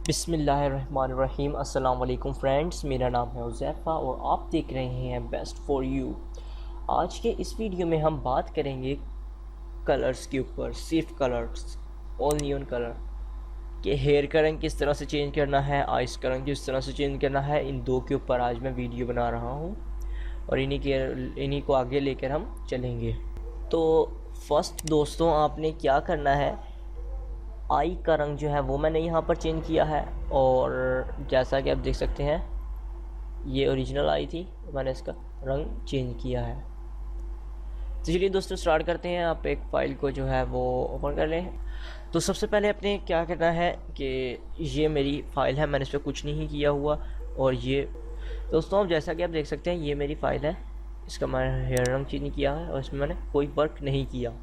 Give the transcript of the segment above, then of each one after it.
बिस्मिल्लाहिर्रहमानिर्रहीम। अस्सलाम वालेकुम फ्रेंड्स, मेरा नाम है उज़ैफ़ा और आप देख रहे हैं बेस्ट फॉर यू। आज के इस वीडियो में हम बात करेंगे कलर्स के ऊपर, सिर्फ कलर्स, ऑल न्यून कलर कि हेयर का रंग किस तरह से चेंज करना है, आइस का रंग किस तरह से चेंज करना है। इन दो के ऊपर आज मैं वीडियो बना रहा हूँ और इन्हीं को आगे लेकर हम चलेंगे। तो फर्स्ट दोस्तों, आपने क्या करना है, आई का रंग जो है वो मैंने यहाँ पर चेंज किया है और जैसा कि आप देख सकते हैं ये ओरिजिनल आई थी, मैंने इसका रंग चेंज किया है। तो चलिए दोस्तों स्टार्ट करते हैं। आप एक फ़ाइल को जो है वो ओपन कर लें। तो सबसे पहले अपने क्या करना है कि ये मेरी फ़ाइल है, मैंने इस पर कुछ नहीं किया हुआ। और ये दोस्तों, अब जैसा कि आप देख सकते हैं ये मेरी फ़ाइल है, इसका मैंने हेयर रंग चेंज किया है और इसमें मैंने कोई वर्क नहीं किया।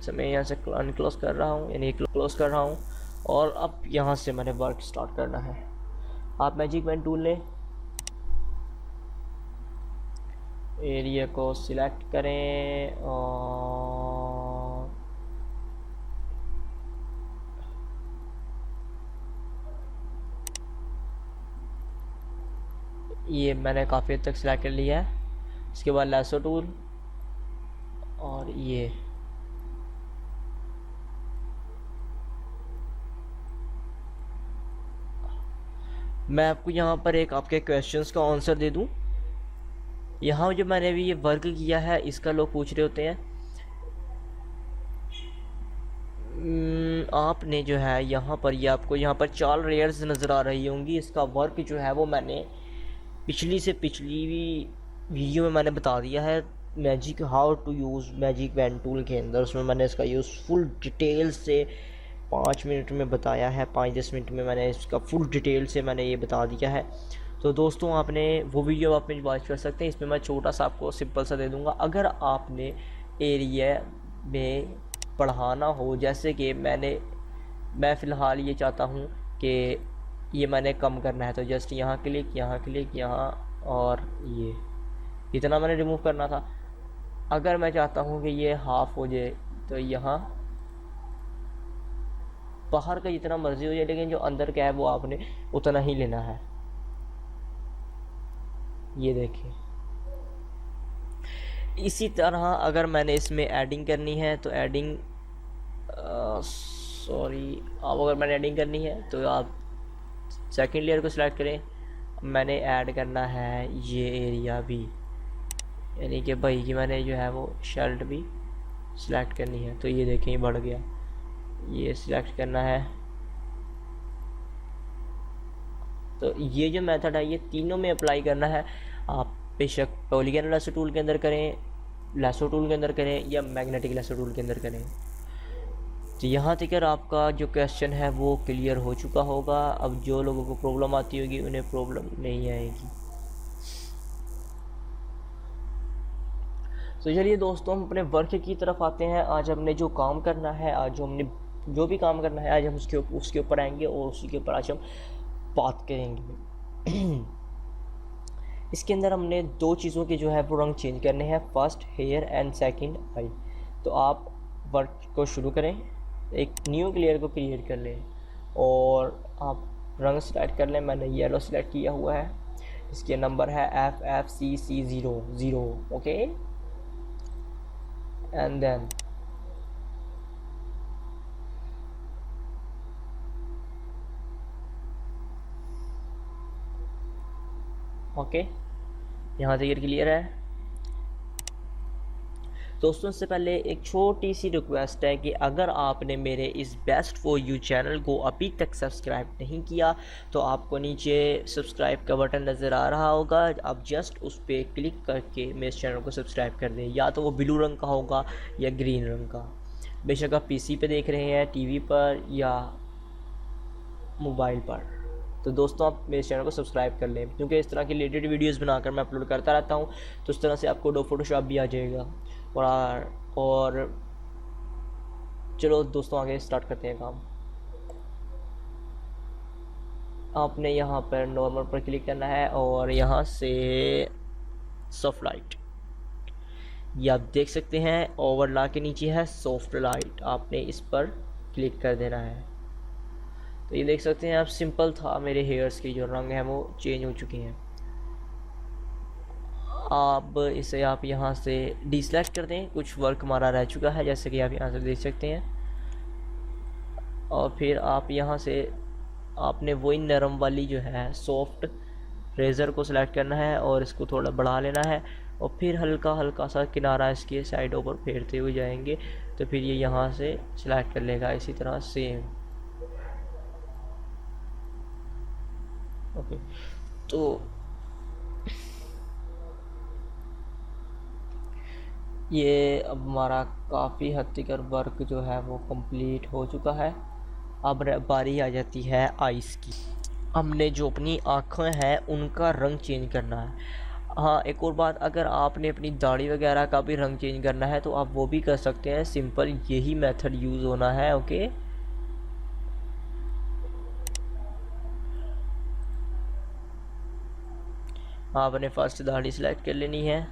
मैं यहाँ से अनक्लोज कर रहा हूँ, यानी क्लोज कर रहा हूँ और अब यहाँ से मैंने वर्क स्टार्ट करना है। आप मैजिक पेन टूल लें, एरिया को सिलेक्ट करें और ये मैंने काफ़ी हद तक सिलेक्ट कर लिया है। इसके बाद लैसो टूल और ये मैं आपको यहाँ पर एक आपके क्वेश्चंस का आंसर दे दूँ। यहाँ जो मैंने भी ये वर्क किया है इसका लोग पूछ रहे होते हैं आपने जो है यहाँ पर ये आपको यहाँ पर 4 लेयर्स नज़र आ रही होंगी। इसका वर्क जो है वो मैंने पिछली से पिछली वीडियो में मैंने बता दिया है। Magic how to use magic pen tool के अंदर, उसमें मैंने इसका यूज़ फुल डिटेल से 5 मिनट में बताया है। 5-10 मिनट में मैंने इसका फुल डिटेल से मैंने ये बता दिया है। तो दोस्तों आपने वो वीडियो आप मेरी वॉच कर सकते हैं। इसमें मैं छोटा सा आपको सिंपल सा दे दूँगा। अगर आपने एरिया में पढ़ाना हो, जैसे कि मैं फ़िलहाल ये चाहता हूँ कि ये मैंने कम करना है, तो जस्ट यहाँ क्लिक, यहाँ क्लिक, यहाँ और ये इतना मैंने रिमूव करना था। अगर मैं चाहता हूँ कि ये हाफ़ हो जाए तो यहाँ बाहर का जितना मर्ज़ी हो जाए, लेकिन जो अंदर का है वो आपने उतना ही लेना है। ये देखिए, इसी तरह अगर मैंने इसमें एडिंग करनी है तो एडिंग सॉरी अब अगर मैंने एडिंग करनी है तो आप सेकंड लेयर को सिलेक्ट करें। मैंने ऐड करना है ये एरिया भी, यानी कि भाई कि मैंने जो है वो शर्ट भी सिलेक्ट करनी है। तो ये देखें, ये बढ़ गया, ये सिलेक्ट करना है। तो ये जो मेथड है ये तीनों में अप्लाई करना है। आप बेशक पॉलीगॉन लैसो टूल के अंदर करें, लैसो टूल के अंदर करें या मैग्नेटिक लैसो टूल के अंदर करें। तो यहाँ तक आपका जो क्वेश्चन है वो क्लियर हो चुका होगा। अब जो लोगों को प्रॉब्लम आती होगी उन्हें प्रॉब्लम नहीं आएगी। तो चलिए दोस्तों, हम अपने वर्क की तरफ आते हैं। आज हमने जो काम करना है, आज जो भी काम करना है आज हम उसके ऊपर आएंगे और उसी के ऊपर आज हम बात करेंगे। इसके अंदर हमने 2 चीज़ों के जो है वो रंग चेंज करने हैं, फर्स्ट हेयर एंड सेकंड आई। तो आप वर्क को शुरू करें, एक न्यू लेयर को क्रिएट कर लें और आप रंग सेलेक्ट कर लें। मैंने येलो सेलेक्ट किया हुआ है, इसके नंबर है FFCC00, okay. And then okay, यहाँ तक ये क्लियर है। दोस्तों इससे पहले एक छोटी सी रिक्वेस्ट है कि अगर आपने मेरे इस बेस्ट फॉर यू चैनल को अभी तक सब्सक्राइब नहीं किया तो आपको नीचे सब्सक्राइब का बटन नज़र आ रहा होगा, आप जस्ट उस पर क्लिक करके मेरे चैनल को सब्सक्राइब कर दें। या तो वो ब्लू रंग का होगा या ग्रीन रंग का, बेशक आप पीसी पे देख रहे हैं, टीवी पर या मोबाइल पर। तो दोस्तों आप मेरे चैनल को सब्सक्राइब कर लें, क्योंकि इस तरह की रिलेटेड वीडियोस बनाकर मैं अपलोड करता रहता हूँ। तो इस तरह से आपको फोटोशॉप भी आ जाएगा। और चलो दोस्तों आगे स्टार्ट करते हैं काम। आपने यहाँ पर नॉर्मल पर क्लिक करना है और यहाँ से सॉफ्ट लाइट, ये आप देख सकते हैं ओवरला के नीचे है सॉफ्ट लाइट, आपने इस पर क्लिक कर देना है। तो ये देख सकते हैं आप, सिंपल था, मेरे हेयर्स की जो रंग है वो चेंज हो चुके हैं। आप इसे आप यहाँ से डिसलेक्ट कर दें, कुछ वर्क हमारा रह चुका है जैसे कि आप यहाँ से देख सकते हैं। और फिर आप यहाँ से आपने वही नरम वाली जो है सॉफ्ट रेज़र को सिलेक्ट करना है और इसको थोड़ा बढ़ा लेना है, और फिर हल्का हल्का सा किनारा इसके साइडों पर फेरते हुए जाएंगे, तो फिर ये यहाँ से सिलेक्ट कर लेगा इसी तरह सेम। ओके, तो ये अब हमारा काफ़ी हद तक वर्क जो है वो कंप्लीट हो चुका है। अब बारी आ जाती है आइस की। हमने जो अपनी आँखें हैं उनका रंग चेंज करना है। हाँ, एक और बात, अगर आपने अपनी दाढ़ी वगैरह का भी रंग चेंज करना है तो आप वो भी कर सकते हैं, सिंपल यही मेथड यूज़ होना है। ओके, आपने फर्स्ट दाढ़ी सेलेक्ट कर लेनी है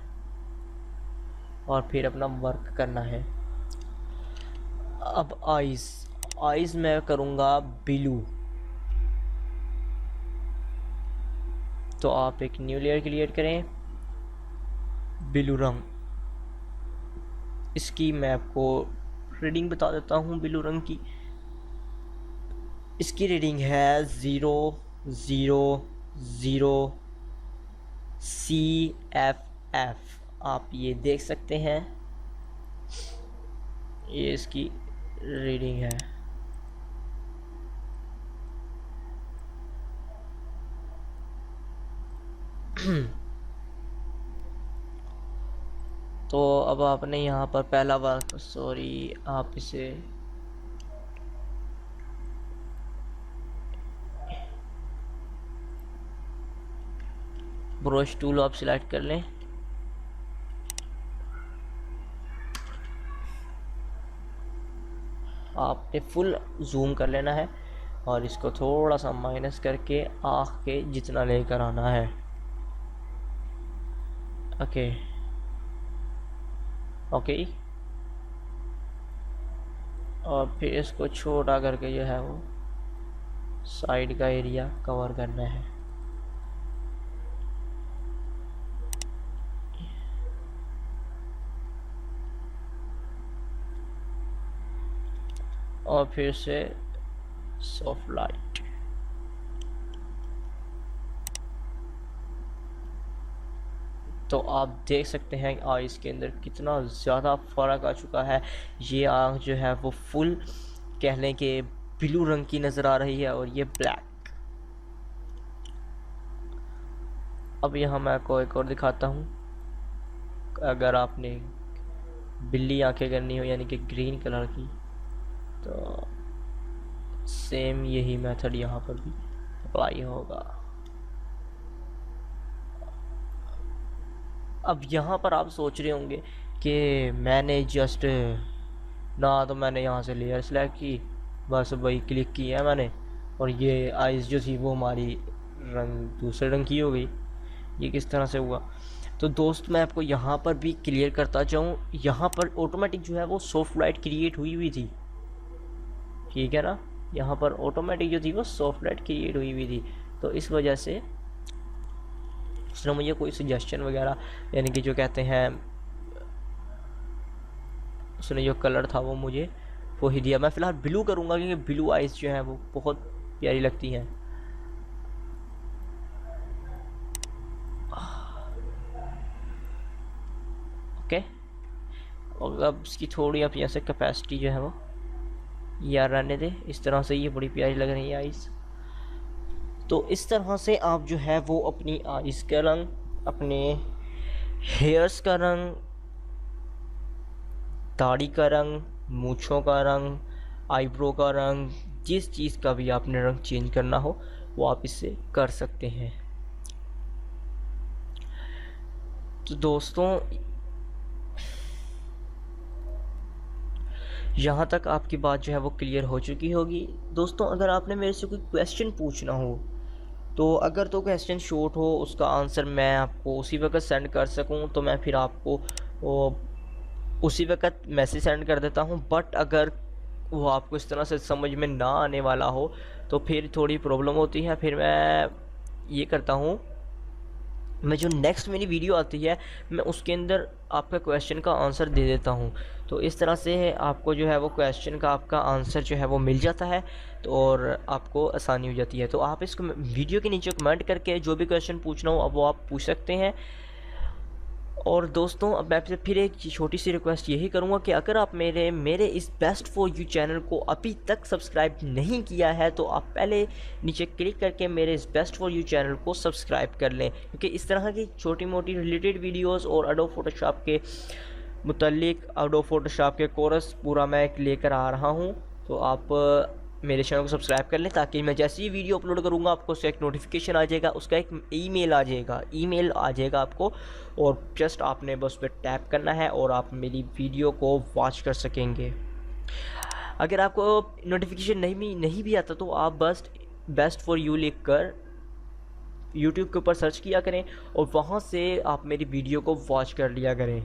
और फिर अपना वर्क करना है। अब आइज़ मैं करूँगा ब्लू। तो आप एक न्यू लेयर क्रिएट करें, ब्लू रंग। इसकी मैं आपको रीडिंग बता देता हूँ ब्लू रंग की। इसकी रीडिंग है 000CFF। आप ये देख सकते हैं, ये इसकी रीडिंग है। तो अब आपने यहाँ पर पहला बार, सॉरी, आप इसे ब्रश टूल आप सिलेक्ट कर लें। आपने फुल जूम कर लेना है और इसको थोड़ा सा माइनस करके आँख के जितना लेकर आना है। ओके ओके, और फिर इसको छोटा करके जो है वो साइड का एरिया कवर करना है। और फिर से सॉफ्ट लाइट। तो आप देख सकते हैं आइस के अंदर कितना ज़्यादा फ़र्क आ चुका है। ये आँख जो है वो फुल कह लें कि ब्लू रंग की नज़र आ रही है और ये ब्लैक। अब यहाँ मैं आपको एक और दिखाता हूँ। अगर आपने बिल्ली आंखें करनी हो यानी कि ग्रीन कलर की, तो सेम यही मेथड यहाँ पर भी अप्लाई होगा। अब यहाँ पर आप सोच रहे होंगे कि मैंने जस्ट ना, तो मैंने यहाँ से लेयर सेलेक्ट की, बस वही क्लिक किया मैंने, और ये आइज़ जो थी वो हमारी रंग दूसरे रंग की हो गई। ये किस तरह से हुआ? तो दोस्त मैं आपको यहाँ पर भी क्लियर करता जाऊँ, यहाँ पर ऑटोमेटिक जो है वो सॉफ्ट लाइट क्रिएट हुई हुई थी, ठीक है ना। यहाँ पर ऑटोमेटिक जो थी वो सॉफ्ट लाइट क्रिएट हुई हुई थी, तो इस वजह से उसने मुझे कोई सजेशन वगैरह, यानी कि जो कहते हैं, उसने जो कलर था वो मुझे वो ही दिया। मैं फ़िलहाल ब्लू करूँगा क्योंकि ब्लू आइज़ जो है वो बहुत प्यारी लगती हैं। ओके, और अब इसकी थोड़ी आप यहाँ से कैपेसिटी जो है वो यार रहने दे, इस तरह से ये बड़ी प्यारी लग रही है आइज़। तो इस तरह से आप जो है वो अपनी आइज़ का रंग, अपने हेयर्स का रंग, दाढ़ी का रंग, मूँछों का रंग, आईब्रो का रंग, जिस चीज़ का भी आपने रंग चेंज करना हो वो आप इससे कर सकते हैं। तो दोस्तों यहाँ तक आपकी बात जो है वो क्लियर हो चुकी होगी। दोस्तों अगर आपने मेरे से कोई क्वेश्चन पूछना हो, तो अगर तो क्वेश्चन शॉर्ट हो, उसका आंसर मैं आपको उसी वक्त सेंड कर सकूं, तो मैं फिर आपको उसी वक्त मैसेज सेंड कर देता हूं। बट अगर वो आपको इस तरह से समझ में ना आने वाला हो तो फिर थोड़ी प्रॉब्लम होती है। फिर मैं ये करता हूँ, मैं जो नेक्स्ट मेरी वीडियो आती है मैं उसके अंदर आपका क्वेश्चन का आंसर दे देता हूँ। तो इस तरह से आपको जो है वो क्वेश्चन का आपका आंसर जो है वो मिल जाता है, तो और आपको आसानी हो जाती है। तो आप इसको वीडियो के नीचे कमेंट करके जो भी क्वेश्चन पूछना हो अब वो आप पूछ सकते हैं। और दोस्तों अब मैं आपसे फिर एक छोटी सी रिक्वेस्ट यही करूँगा कि अगर आप मेरे इस बेस्ट फॉर यू चैनल को अभी तक सब्सक्राइब नहीं किया है तो आप पहले नीचे क्लिक करके मेरे इस बेस्ट फॉर यू चैनल को सब्सक्राइब कर लें, क्योंकि इस तरह की छोटी मोटी रिलेटेड वीडियोस और एडोब फोटोशॉप के मुतल्लिक एडोब फोटोशॉप के कोर्स पूरा मैं लेकर आ रहा हूँ। तो आप मेरे चैनल को सब्सक्राइब कर लें ताकि मैं जैसे ही वीडियो अपलोड करूँगा आपको उसका एक नोटिफिकेशन आ जाएगा, उसका एक ईमेल आ जाएगा आपको, और जस्ट आपने बस उस पर टैप करना है और आप मेरी वीडियो को वॉच कर सकेंगे। अगर आपको नोटिफिकेशन नहीं भी आता तो आप बस बेस्ट फॉर यू लिख कर यूट्यूब के ऊपर सर्च किया करें और वहाँ से आप मेरी वीडियो को वॉच कर लिया करें।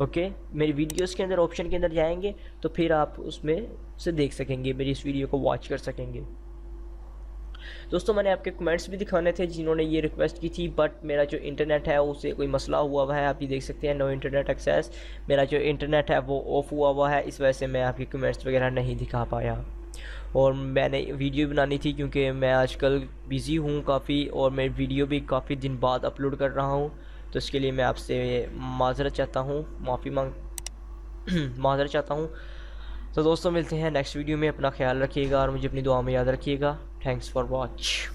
ओके, मेरी वीडियोस के अंदर ऑप्शन के अंदर जाएंगे तो फिर आप उसमें से देख सकेंगे, मेरी इस वीडियो को वॉच कर सकेंगे। दोस्तों मैंने आपके कमेंट्स भी दिखाने थे जिन्होंने ये रिक्वेस्ट की थी, बट मेरा जो इंटरनेट है उससे कोई मसला हुआ है। आप ये देख सकते हैं नो इंटरनेट एक्सेस, मेरा जो इंटरनेट है वो ऑफ हुआ है, इस वजह से मैं आपके कमेंट्स वगैरह नहीं दिखा पाया। और मैंने वीडियो बनानी थी क्योंकि मैं आजकल बिज़ी हूँ काफ़ी और मैं वीडियो भी काफ़ी दिन बाद अपलोड कर रहा हूँ, तो इसके लिए मैं आपसे माज़रत चाहता हूँ, माज़रत चाहता हूँ। तो दोस्तों मिलते हैं नेक्स्ट वीडियो में, अपना ख्याल रखिएगा और मुझे अपनी दुआ में याद रखिएगा। Thanks for watch.